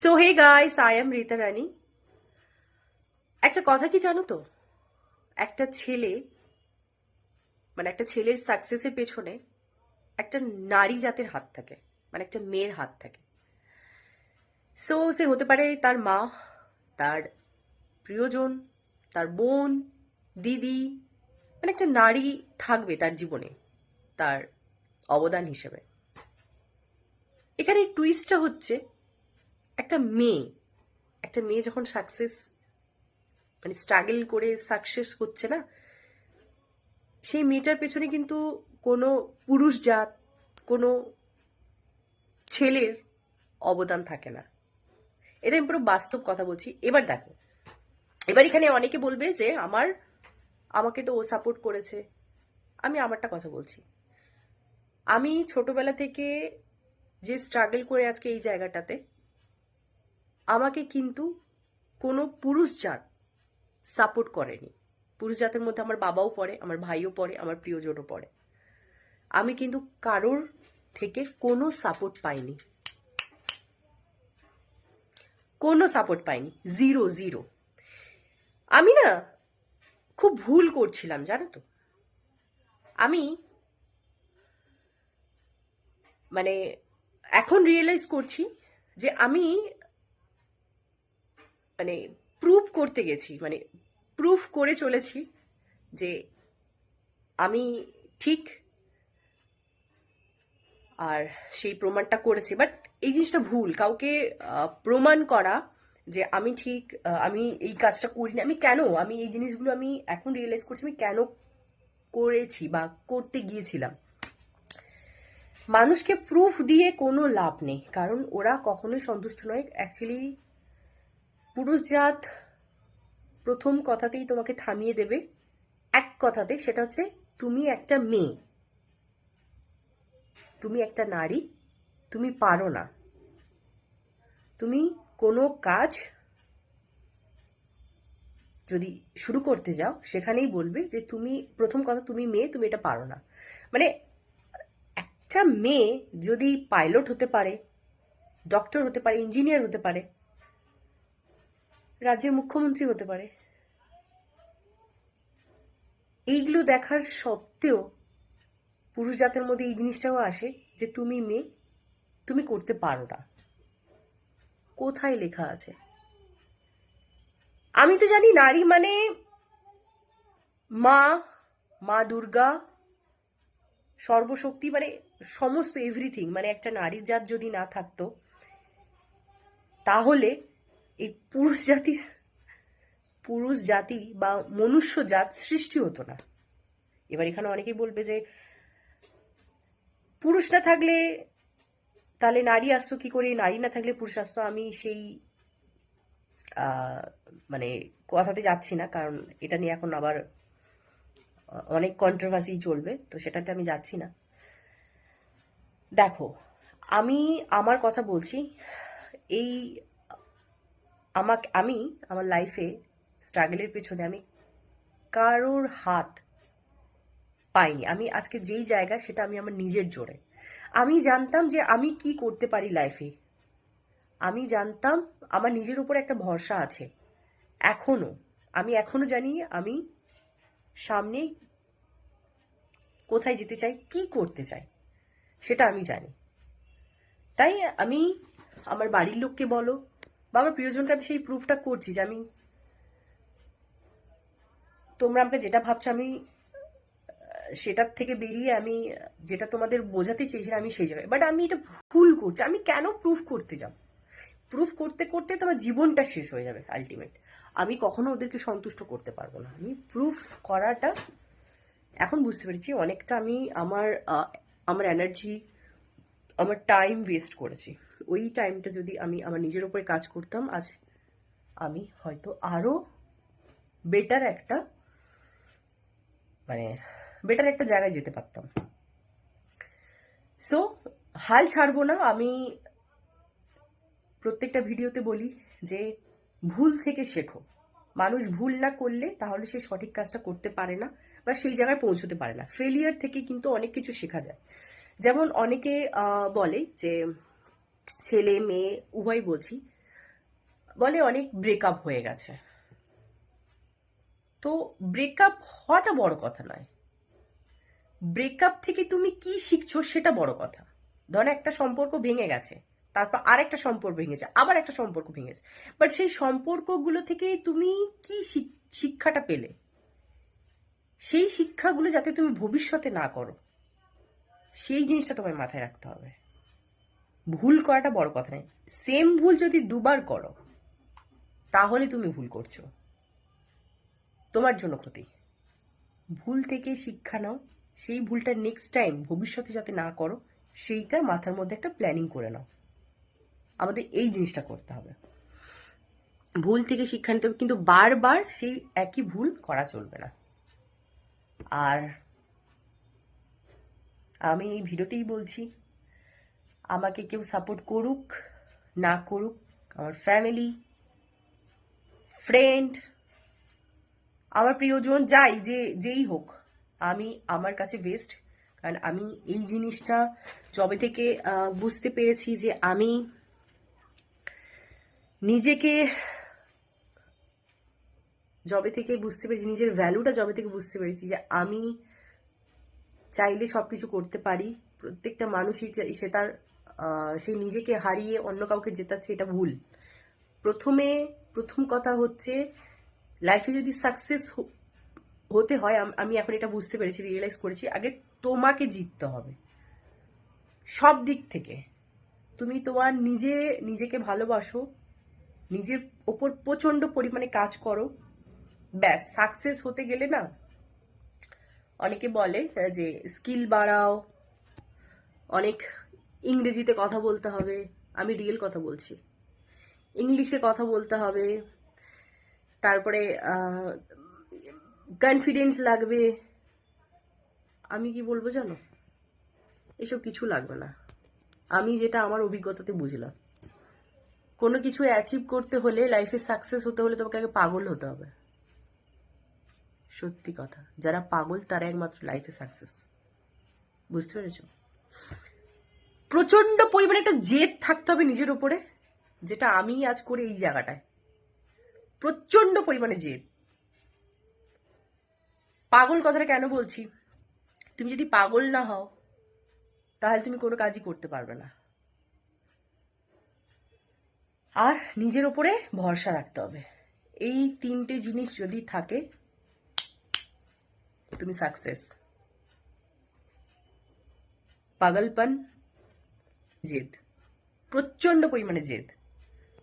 So hey guys, I am Rita Rani. একটা কথা কি জানো তো, একটা ছেলে মানে একটা ছেলের সাকসেসের পেছনে একটা নারী জাতের হাত থাকে, মানে একটা মেয়ের হাত থাকে। সো সে হতে পারে তার মা, তার প্রিয়জন, তার বোন, দিদি, মানে একটা নারী থাকবে তার জীবনে, তার অবদান হিসেবে। এখানে টুইস্টটা হচ্ছে একটা মেয়ে একটা মেয়ে যখন সাকসেস মানে স্ট্রাগল করে সাকসেস হচ্ছে না, সেই মেয়েটার পেছনে কিন্তু কোনো পুরুষ জাত, কোনো ছেলের অবদান থাকে না। এটা আমি পুরো বাস্তব কথা বলছি। এবার দেখো, এবার এখানে অনেকে বলবে যে আমাকে তো ও সাপোর্ট করেছে। আমি আমারটা কথা বলছি। আমি ছোটবেলা থেকে যে স্ট্রাগল করে আজকে এই জায়গাটাতে, আমাকে কিন্তু কোনো পুরুষ জাত সাপোর্ট করেনি। পুরুষ জাতের মধ্যে আমার বাবাও পড়ে, আমার ভাইও পড়ে, আমার প্রিয়জনও পড়ে। আমি কিন্তু কারোর থেকে কোনো সাপোর্ট পাইনি, কোনো সাপোর্ট পাইনি, জিরো জিরো। আমি না খুব ভুল করছিলাম, জানো তো। আমি মানে এখন রিয়েলাইজ করছি যে আমি মানে প্রুভ করতে গেছি, মানে প্রুফ করে চলেছি যে আমি ঠিক, আর সেই প্রমাণটা করেছি। বাট এই জিনিসটা ভুল, কাউকে প্রমাণ করা যে আমি ঠিক, আমি এই কাজটা করিনি। আমি এই জিনিসগুলো আমি এখন রিয়েলাইজ করছি আমি কেন করেছি বা করতে গিয়েছিলাম। মানুষকে প্রুফ দিয়ে কোনো লাভ নেই, কারণ ওরা কখনোই সন্তুষ্ট নয়। অ্যাকচুয়ালি পুরুষ জাত প্রথম কথাতেই তোমাকে থামিয়ে দেবে এক কথাতে, সেটা হচ্ছে তুমি একটা মেয়ে, তুমি একটা নারী, তুমি পারো না। তুমি কোনো কাজ যদি শুরু করতে যাও, সেখানেই বলবে যে তুমি, প্রথম কথা, তুমি মেয়ে, তুমি এটা পারো না। মানে একটা মেয়ে যদি পাইলট হতে পারে, ডক্টর হতে পারে, ইঞ্জিনিয়ার হতে পারে, রাজ্যের মুখ্যমন্ত্রী হতে পারে, এইগুলো দেখার সত্ত্বেও পুরুষ জাতের মধ্যে এই জিনিসটাও আসে যে তুমি মেয়ে, তুমি করতে পারো না। কোথায় লেখা আছে? আমি তো জানি নারী মানে মা, মা দুর্গা, সর্বশক্তি, মানে সমস্ত এভরিথিং। মানে একটা নারীর জাত যদি না থাকতো, তাহলে এই পুরুষ জাতি বা মনুষ্য জাত সৃষ্টি হতো না। এবার এখানে অনেকেই বলবে যে পুরুষ না থাকলে তাহলে নারী আসতো কি করে, নারী না থাকলে পুরুষ আসতো। আমি সেই মানে কথাতে যাচ্ছি না, কারণ এটা নিয়ে এখন আবার অনেক কন্ট্রোভার্সি চলবে, তো সেটাতে আমি যাচ্ছি না। দেখো, আমি আমার কথা বলছি। এই আমি আমার লাইফে স্ট্রাগলের পেছনে আমি কারোর হাত পাইনি। আমি আজকে যেই জায়গা, সেটা আমি আমার নিজের জোরে। আমি জানতাম যে আমি কি করতে পারি লাইফে। আমি জানতাম আমার নিজের উপর একটা ভরসা আছে। এখনো আমি এখনো জানি আমি সামনে কোথায় যেতে চাই, কি করতে চাই, সেটা আমি জানি। তাই আমি আমার বাড়ির লোককে বলো বা আমার প্রিয়জনকে আমি সেই প্রুফটা করছি যে আমি, তোমরা আমাকে যেটা ভাবছো আমি সেটার থেকে বেরিয়ে আমি যেটা তোমাদের বোঝাতে চেয়েছিলাম আমি সেই জায়গায়। বাট আমি এটা ভুল করছি। আমি কেন প্রুফ করতে যাব? প্রুফ করতে করতে তোমার জীবনটা শেষ হয়ে যাবে আলটিমেট। আমি কখনো ওদেরকে সন্তুষ্ট করতে পারবো না। আমি প্রুফ করাটা এখন বুঝতে পেরেছি অনেকটা আমি আমার এনার্জি, আমার টাইম ওয়েস্ট করেছি। ওই টাইমটা যদি আমি আমার নিজের উপরে কাজ করতাম, আজ আমি হয়তো আরো বেটার একটা মানে বেটার একটা জায়গায় যেতে পারতাম। সো হাল ছাড়বো না। আমি প্রত্যেকটা ভিডিওতে বলি যে ভুল থেকে শেখো। মানুষ ভুল না করলে তাহলে সে সঠিক কাজটা করতে পারে না বা সেই জায়গায় পৌঁছতে পারে না। ফেলিয়ার থেকে কিন্তু অনেক কিছু শেখা যায়। যেমন অনেকে বলে যে ছেলে মেয়ে উভয় বলছি, বলে অনেক ব্রেকআপ হয়ে গেছে। তো ব্রেকআপ হওয়াটা বড় কথা নয়, ব্রেকআপ থেকে তুমি কি শিখছো সেটা বড় কথা। ধরো একটা সম্পর্ক ভেঙে গেছে, তারপর আরেকটা সম্পর্ক ভেঙেছে, আবার একটা সম্পর্ক ভেঙেছে, বাট সেই সম্পর্কগুলো থেকে তুমি কি শিক্ষাটা পেলে, সেই শিক্ষাগুলো যাতে তুমি ভবিষ্যতে না করো সেই জিনিসটা তোমার মাথায় রাখতে হবে। ভুল করাটা বড় কথা নয়, সেম ভুল যদি দুবার করো তাহলে তুমি ভুল করছো, তোমার জন্য ক্ষতি। ভুল থেকে শিক্ষা নাও, সেই ভুলটা নেক্সট টাইম ভবিষ্যতে যাতে না করো সেইটা মাথার মধ্যে একটা প্ল্যানিং করে নাও। আমাদের এই জিনিসটা করতে হবে, ভুল থেকে শিক্ষা নিতে হবে, কিন্তু বারবার সেই একই ভুল করা চলবে না। আর আমি এই ভিডিওতেই বলছি, আমাকে কেউ সাপোর্ট করুক না করুক, আমার ফ্যামিলি, ফ্রেন্ড, আমার প্রিয়জন, যেই হোক, আমি আমার কাছে বেস্ট। কারণ আমি এই জিনিসটা যবে থেকে বুঝতে পেরেছি যে আমি নিজেকে, যবে থেকে বুঝতে পেরেছি নিজের ভ্যালুটা, যবে থেকে বুঝতে পেরেছি যে আমি চাইলে সবকিছু করতে পারি, প্রত্যেকটা মানুষই সে তার সে নিজেকে হারিয়ে অন্য কাউকে জেতাচ্ছে, এটা ভুল। প্রথম কথা হচ্ছে, লাইফে যদি সাকসেস হতে হয়, আমি এখন এটা বুঝতে পেরেছি, রিয়েলাইজ করেছি, আগে তোমাকে জিততে হবে সব দিক থেকে। তুমি তোমার নিজেকে ভালোবাসো, নিজের ওপর প্রচন্ড পরিমাণে কাজ করো, ব্যাস সাকসেস হতে গেলে না, অনেকে বলে যে স্কিল বাড়াও, অনেক ইংরেজিতে কথা বলতে হবে, আমি রিয়েল কথা বলছি, ইংলিশে কথা বলতে হবে, তারপরে কনফিডেন্স লাগবে। আমি কি বলবো জানো, এসব কিছু লাগবে না। আমি যেটা আমার অভিজ্ঞতাতে বুঝলাম, কোনো কিছু অ্যাচিভ করতে হলে, লাইফে সাকসেস হতে হলে তোমাকে আগে পাগল হতে হবে। সত্যি কথা, যারা পাগল তারা একমাত্র লাইফে সাকসেস। বুঝতে পেরেছো? প্রচন্ড পরিমাণে একটা জেদ থাকতে হবে নিজের উপরে, যেটা আমি আজ করে এই জায়গাটায়, প্রচন্ড পরিমাণে জেদ। পাগল কথাটা কেন বলছি, তুমি যদি পাগল না হও তাহলে তুমি কোনো কাজই করতে পারবে না। আর নিজের উপরে ভরসা রাখতে হবে, এই তিনটে জিনিস যদি থাকে তুমি সাকসেস। পাগলপন, জেদ, প্রচন্ড পরিমাণে জেদ,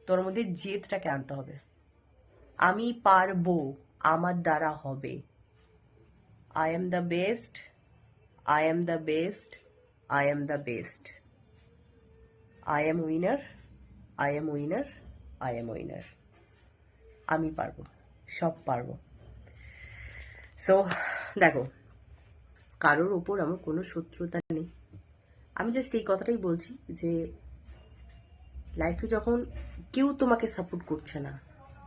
তোর মধ্যে জেদটাকে আনতে হবে। আমি পারবো, আমার দ্বারা হবে, I am the best, I am the best, I am the best, I am winner, I am winner, I am winner. আমি পারবো, সব পারবো। সো দেখো, কারোর ওপর আমার কোনো শত্রুতা নেই, আমি জাস্ট এই কথাটাই বলছি যে লাইফে যখন কেউ তোমাকে সাপোর্ট করছে না,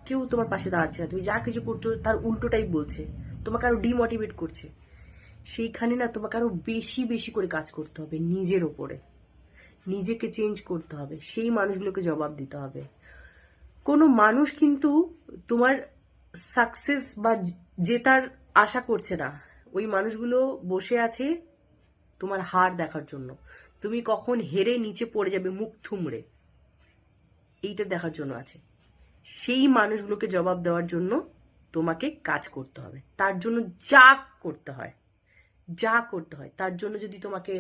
কেউ তোমার পাশে দাঁড়াচ্ছে না, তুমি যা কিছু করছো তার উল্টোটাই বলছে, তোমাকে আরো ডিমোটিভেট করছে, সেইখানে না তোমাকে আরো বেশি বেশি করে কাজ করতে হবে নিজের ওপরে, নিজেকে চেঞ্জ করতে হবে, সেই মানুষগুলোকে জবাব দিতে হবে। কোনো মানুষ কিন্তু তোমার সাকসেস বা জেতার আশা করছে না, ওই মানুষগুলো বসে আছে তোমার হার দেখার জন্য, তুমি কখন হেরে নিচে পড়ে যাবে মুখ থুমড়ে, এইটা দেখার জন্য আছে। সেই মানুষগুলোকে জবাব দেওয়ার জন্য তোমাকে কাজ করতে হবে, তার জন্য যা করতে হয়, যা করতে হয়, তার জন্য যদি তোমাকে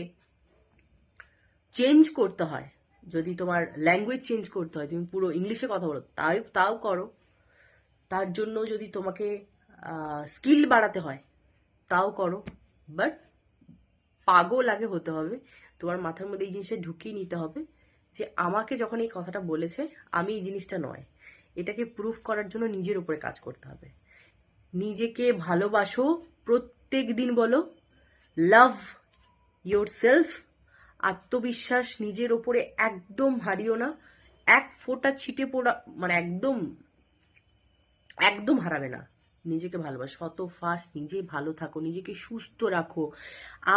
চেঞ্জ করতে হয়, যদি তোমার ল্যাঙ্গুয়েজ চেঞ্জ করতে হয়, তুমি পুরো ইংলিশে কথা বলো, তাও করো, তার জন্য যদি তোমাকে স্কিল বাড়াতে হয় তাও করো, বাট পাগল আগে হতে হবে। তোমার মাথার মধ্যে এই জিনিসটা ঢুকিয়ে নিতে হবে যে আমাকে যখন এই কথাটা বলেছে আমি এই জিনিসটা নয়, এটাকে প্রুফ করার জন্য নিজের উপরে কাজ করতে হবে। নিজেকে ভালোবাসো, প্রত্যেক দিন বলো লাভ ইয়োর সেলফ। আত্মবিশ্বাস নিজের ওপরে একদম হারিও না, এক ফোঁটা ছিটে পড়া মানে একদম একদম হারাবে না। নিজেকে ভালোবাসো, শত ফাস্ট নিজে ভালো থাকো, নিজেকে সুস্থ রাখো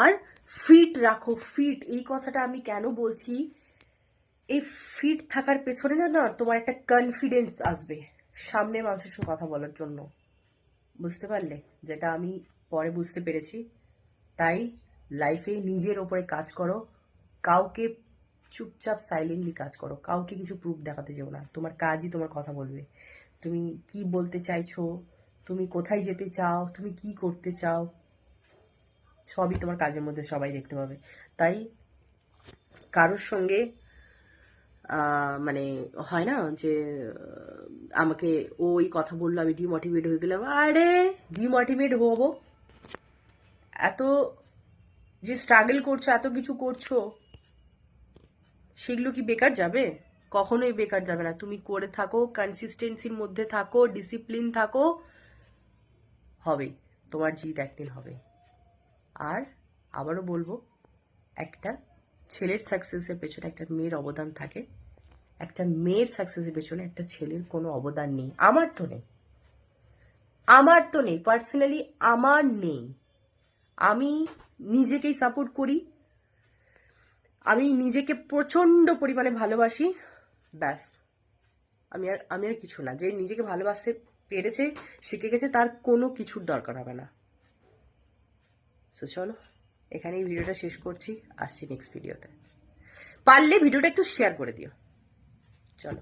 আর ফিট রাখো। ফিট, এই কথাটা আমি কেন বলছি, এই ফিট থাকার পেছনে না না তোমার একটা কনফিডেন্স আসবে সামনের মানুষের সঙ্গে কথা বলার জন্য। বুঝতে পারলে? যেটা আমি পরে বুঝতে পেরেছি। তাই লাইফে নিজের ওপরে কাজ করো, কাউকে চুপচাপ সাইলেন্টলি কাজ করো, কাউকে কিছু প্রুফ দেখাতে যেও না। তোমার কাজই তোমার কথা বলবে। তুমি কি বলতে চাইছো, তুমি কোথায় যেতে চাও, তুমি কি করতে চাও, সবই তোমার কাজের মধ্যে সবাই দেখতে পাবে। তাই কারোর সঙ্গে মানে হয় না যে আমাকে ওই কথা বললো আমি ডিমোটিভেট হয়ে গেলাম। আরে ডিমোটিভেট হবো? এত যে স্ট্রাগল করছো, এত কিছু করছো, সেগুলো কি বেকার যাবে? কখনোই বেকার যাবে না। তুমি করে থাকো, কনসিস্টেন্সির মধ্যে থাকো, ডিসিপ্লিন থাকো, হবেই। তোমার জিত একদিন হবে। আর আবারও বলবো, একটা ছেলের সাকসেসের পেছনে একটা মেয়ের অবদান থাকে, একটা মেয়ের সাকসেসের পেছনে একটা ছেলের কোনো অবদান নেই। আমার তো নেই, আমার তো নেই, পার্সোনালি আমার নেই। আমি নিজেকেই সাপোর্ট করি, আমি নিজেকে প্রচন্ড পরিমাণে ভালোবাসি, ব্যাস। আমি আর কিছু না। যে নিজেকে ভালোবাসতে পেরেছে, শিখে গেছে, তার কোনো কিছুর দরকার হবে না। সো চলো, এখানেই ভিডিওটা শেষ করছি। আসছি নেক্সট ভিডিওতে। পারলে ভিডিওটা একটু শেয়ার করে দিও। চলো।